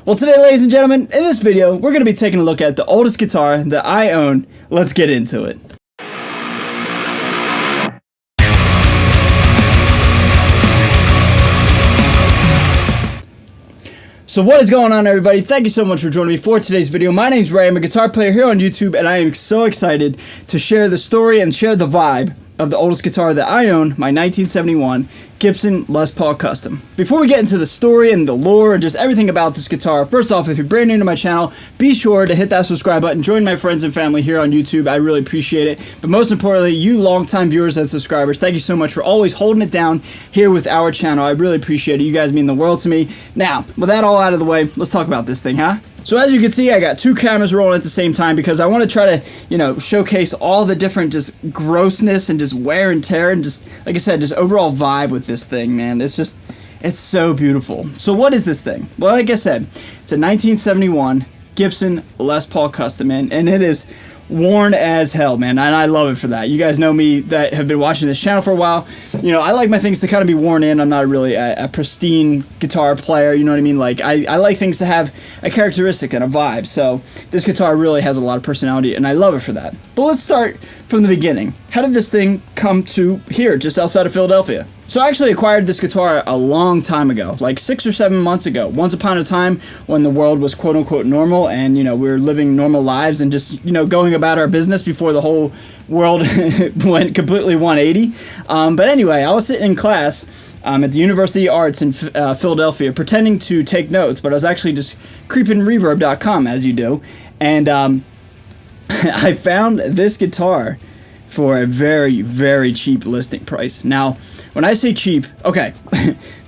Well, today, ladies and gentlemen, in this video, we're going to be taking a look at the oldest guitar that I own. Let's get into it. So what is going on, everybody? Thank you so much for joining me for today's video. My name is Ray. I'm a guitar player here on YouTube, and I am so excited to share the story and share the vibe of the oldest guitar that I own, my 1971 Gibson Les Paul Custom. Before we get into the story and the lore and just everything about this guitar, first off, if you're brand new to my channel, be sure to hit that subscribe button, join my friends and family here on YouTube. I really appreciate it. But most importantly, you longtime viewers and subscribers, thank you so much for always holding it down here with our channel. I really appreciate it. You guys mean the world to me. Now, with that all out of the way, let's talk about this thing, huh? So as you can see, I got two cameras rolling at the same time because I want to try to, showcase all the different just grossness and just wear and tear and just, like I said, just overall vibe with this thing, man. It's so beautiful. So what is this thing? Well, like I said, it's a 1971 Gibson Les Paul Custom, man, and it is worn as hell, man, and I love it for that. You guys know me that have been watching this channel for a while. I like my things to kind of be worn in. I'm not really a pristine guitar player, you know what I mean? Like, I like things to have a characteristic and a vibe, so this guitar really has a lot of personality, and I love it for that. But let's start from the beginning. How did this thing come to here, just outside of Philadelphia? So I actually acquired this guitar a long time ago, like 6 or 7 months ago. Once upon a time when the world was quote-unquote normal and, we were living normal lives and just, going about our business before the whole world went completely 180. But anyway, I was sitting in class at the University of Arts in Philadelphia pretending to take notes, but I was actually just creeping reverb.com as you do. And I found this guitar for a very, very cheap listing price. Now, when I say cheap, okay,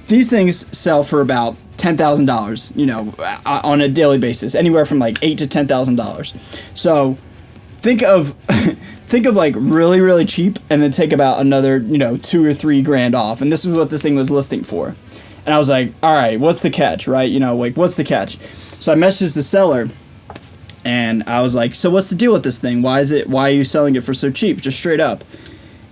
these things sell for about $10,000, on a daily basis, anywhere from like $8,000 to $10,000. So think of like really, really cheap, and then take about another, 2 or 3 grand off. And this is what this thing was listing for. And I was like, all right, what's the catch, right? What's the catch? So I messaged the seller. And I was like, so what's the deal with this thing? Why are you selling it for so cheap? Just straight up.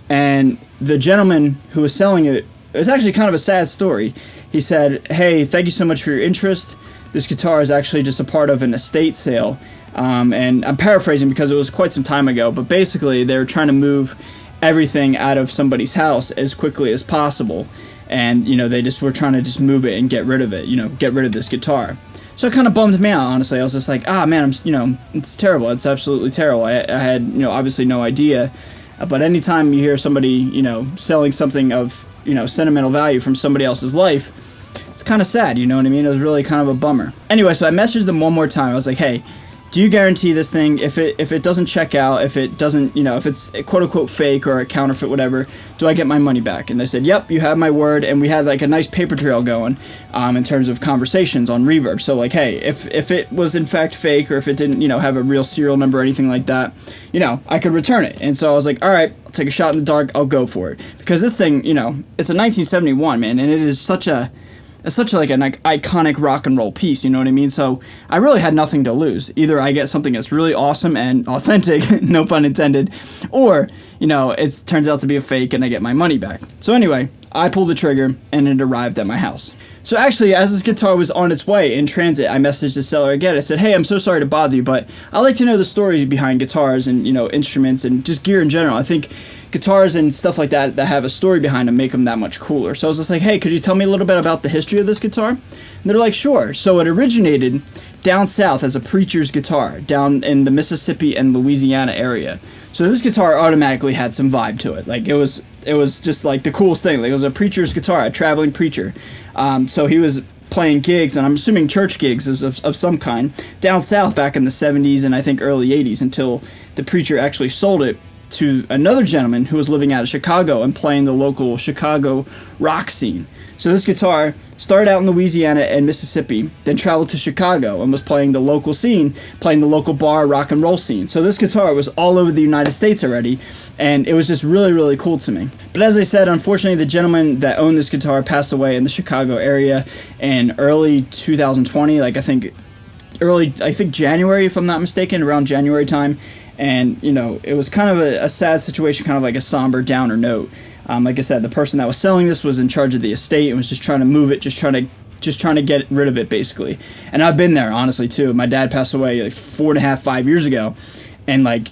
And the gentleman who was selling it was actually kind of a sad story. He said, hey, thank you so much for your interest. This guitar is actually just a part of an estate sale. And I'm paraphrasing because it was quite some time ago, but basically they were trying to move everything out of somebody's house as quickly as possible. And, they just were trying to just move it and get rid of it, get rid of this guitar. So it kind of bummed me out, honestly. I was just like, man, it's terrible. It's absolutely terrible. I had, obviously no idea. But anytime you hear somebody, selling something of, sentimental value from somebody else's life, it's kind of sad, you know what I mean? It was really kind of a bummer. Anyway, so I messaged them one more time. I was like, hey, do you guarantee this thing, if it doesn't check out, if it doesn't, if it's a quote-unquote fake or a counterfeit, whatever, do I get my money back? And they said, yep, you have my word. And we had like a nice paper trail going in terms of conversations on Reverb. So like, hey, if it was in fact fake, or if it didn't, have a real serial number or anything like that, I could return it. And so I was like, all right, I'll take a shot in the dark. I'll go for it. Because this thing, it's a 1971, man, and it is such an iconic rock and roll piece, you know what I mean? So I really had nothing to lose. Either I get something that's really awesome and authentic, no pun intended, or, it turns out to be a fake and I get my money back. So anyway, I pulled the trigger and it arrived at my house. So actually, as this guitar was on its way in transit, I messaged the seller again. I said, hey, I'm so sorry to bother you, but I like to know the stories behind guitars and, instruments and just gear in general. I think guitars and stuff like that have a story behind them make them that much cooler. So I was just like, hey, could you tell me a little bit about the history of this guitar? And they're like, sure. So it originated down south as a preacher's guitar down in the Mississippi and Louisiana area. So this guitar automatically had some vibe to it. Like it was just like the coolest thing. Like it was a preacher's guitar, a traveling preacher. So he was playing gigs, and I'm assuming church gigs of some kind, down south back in the 70s and I think early 80s, until the preacher actually sold it to another gentleman who was living out of Chicago and playing the local Chicago rock scene. So this guitar started out in Louisiana and Mississippi, then traveled to Chicago and was playing the local scene, playing the local bar rock and roll scene. So this guitar was all over the United States already, and it was just really, really cool to me. But as I said, unfortunately, the gentleman that owned this guitar passed away in the Chicago area in early 2020, I think January, if I'm not mistaken, around January time. And, it was kind of a sad situation, kind of like a somber downer note. Like I said, the person that was selling this was in charge of the estate and was just trying to move it, just trying to just trying to get rid of it basically. And I've been there honestly too. My dad passed away like 4.5, 5 years ago, and like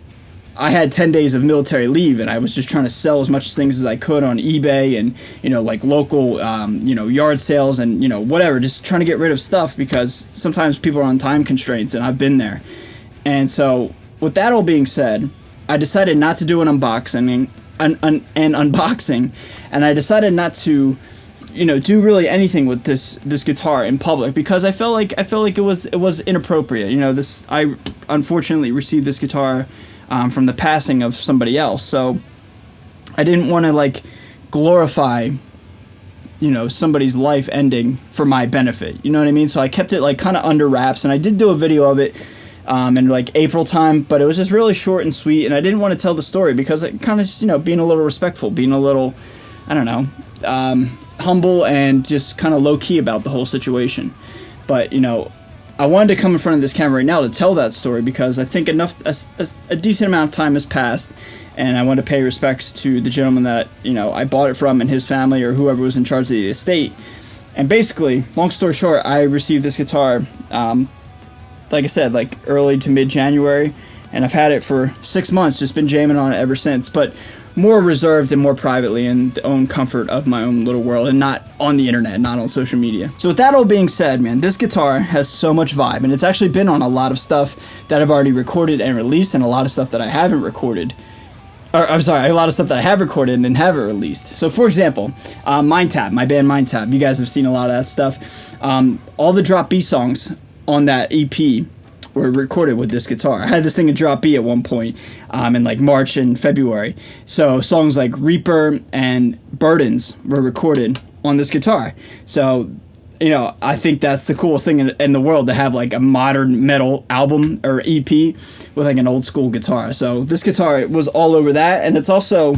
I had 10 days of military leave, and I was just trying to sell as much things as I could on eBay and, you know, like local, you know, yard sales and, you know, whatever, just trying to get rid of stuff because sometimes people are on time constraints, and I've been there. And so with that all being said, I decided not to do an unboxing, and I decided not to, you know, do really anything with this guitar in public because I felt like it was inappropriate. You know, I unfortunately received this guitar from the passing of somebody else, so I didn't want to like glorify, you know, somebody's life ending for my benefit. You know what I mean? So I kept it like kind of under wraps, and I did do a video of it in like April time, but it was just really short and sweet, and I didn't want to tell the story because it kind of just, you know, being a little respectful, being a little, I don't know, humble and just kind of low-key about the whole situation. But, you know, I wanted to come in front of this camera right now to tell that story because I think a decent amount of time has passed, and I want to pay respects to the gentleman that, you know, I bought it from and his family or whoever was in charge of the estate. And basically, long story short, I received this guitar, like I said, like early to mid-January, and I've had it for 6 months, just been jamming on it ever since, but more reserved and more privately in the own comfort of my own little world and not on the internet, not on social media. So with that all being said, man, this guitar has so much vibe, and it's actually been on a lot of stuff that I've already recorded and released, and a lot of stuff that I haven't recorded. Or, I'm sorry, a lot of stuff that I have recorded and haven't released. So for example, Mind Tab, my band Mind Tab, you guys have seen a lot of that stuff. All the Drop B songs on that EP were recorded with this guitar. I had this thing in Drop B at one point in like March and February. So songs like Reaper and Burdens were recorded on this guitar. So, you know, I think that's the coolest thing in the world, to have like a modern metal album or EP with like an old school guitar. So this guitar was all over that, and it's also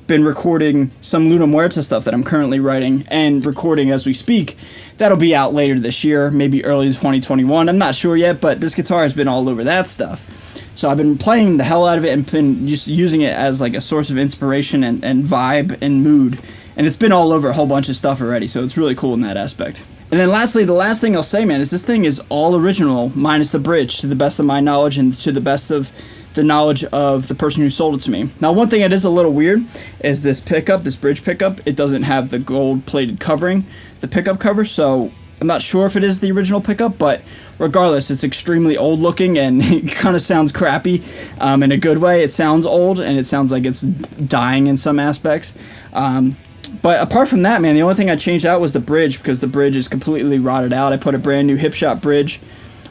been recording some Luna Muerta stuff that I'm currently writing and recording as we speak. That'll be out later this year, maybe early 2021. I'm not sure yet, but this guitar has been all over that stuff. So I've been playing the hell out of it and been just using it as like a source of inspiration and vibe and mood. And it's been all over a whole bunch of stuff already, so it's really cool in that aspect. And then lastly, the last thing I'll say, man, is this thing is all original, minus the bridge, to the best of my knowledge and to the best of the knowledge of the person who sold it to me. Now, one thing that is a little weird is this pickup, this bridge pickup. It doesn't have the gold-plated covering, the pickup cover, so I'm not sure if it is the original pickup, but regardless, it's extremely old-looking, and it kind of sounds crappy in a good way. It sounds old, and it sounds like it's dying in some aspects. But apart from that, man, the only thing I changed out was the bridge, because the bridge is completely rotted out. I put a brand new hip shot bridge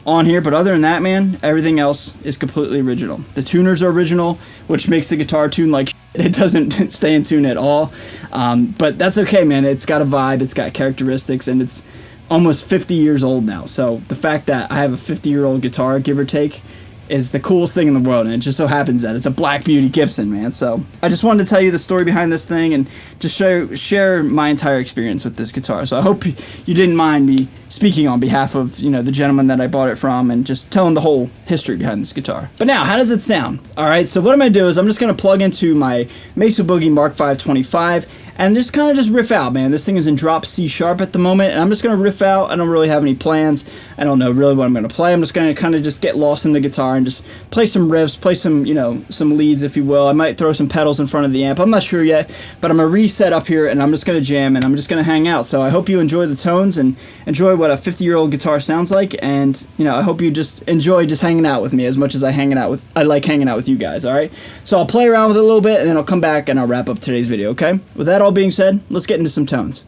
on here, but other than that, man, everything else is completely original. The tuners are original, which makes the guitar tune like shit. It doesn't stay in tune at all, but that's okay, man. It's got a vibe, it's got characteristics, and it's almost 50 years old now. So the fact that I have a 50-year-old guitar, give or take, is the coolest thing in the world, and it just so happens that it's a Black Beauty Gibson, man. So I just wanted to tell you the story behind this thing and just share my entire experience with this guitar. So I hope you didn't mind me speaking on behalf of, you know, the gentleman that I bought it from and just telling the whole history behind this guitar. But now, how does it sound? All right, so what I'm gonna do is I'm just gonna plug into my Mesa Boogie Mark 525 and just kind of just riff out, man. This thing is in drop C sharp at the moment, and I'm just gonna riff out. I don't really have any plans. I don't know really what I'm gonna play. I'm just gonna kind of just get lost in the guitar and just play some riffs, play some, you know, some leads, if you will. I might throw some pedals in front of the amp. I'm not sure yet, but I'm gonna reset up here, and I'm just gonna jam, and I'm just gonna hang out. So I hope you enjoy the tones and enjoy what a 50-year-old guitar sounds like, and, you know, I hope you just enjoy just hanging out with me as much as I like hanging out with you guys. All right, so I'll play around with it a little bit, and then I'll come back and I'll wrap up today's video. Okay, with that all being said, let's get into some tones.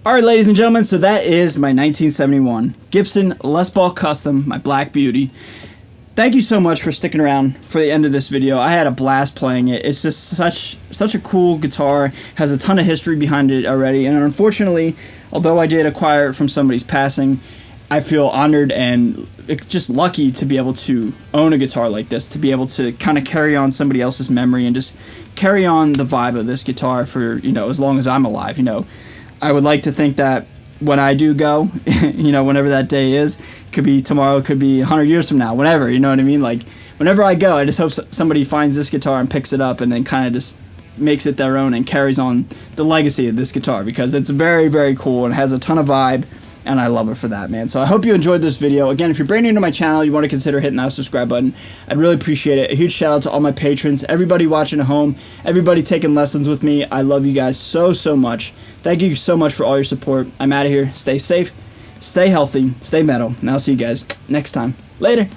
Alright, ladies and gentlemen, so that is my 1971 Gibson Les Paul Custom, my Black Beauty. Thank you so much for sticking around for the end of this video. I had a blast playing it. It's just such a cool guitar, has a ton of history behind it already, and unfortunately, although I did acquire it from somebody's passing, I feel honored and just lucky to be able to own a guitar like this, to be able to kind of carry on somebody else's memory and just carry on the vibe of this guitar for, as long as I'm alive. I would like to think that when I do go, whenever that day is, could be tomorrow, could be 100 years from now, whenever, you know what I mean? Like, whenever I go, I just hope somebody finds this guitar and picks it up and then kind of just makes it their own and carries on the legacy of this guitar, because it's very, very cool and has a ton of vibe, and I love it for that, man. So I hope you enjoyed this video. Again, if you're brand new to my channel, you want to consider hitting that subscribe button. I'd really appreciate it. A huge shout out to all my patrons, everybody watching at home, everybody taking lessons with me. I love you guys so, so much. Thank you so much for all your support. I'm out of here. Stay safe, stay healthy, stay metal, and I'll see you guys next time. Later.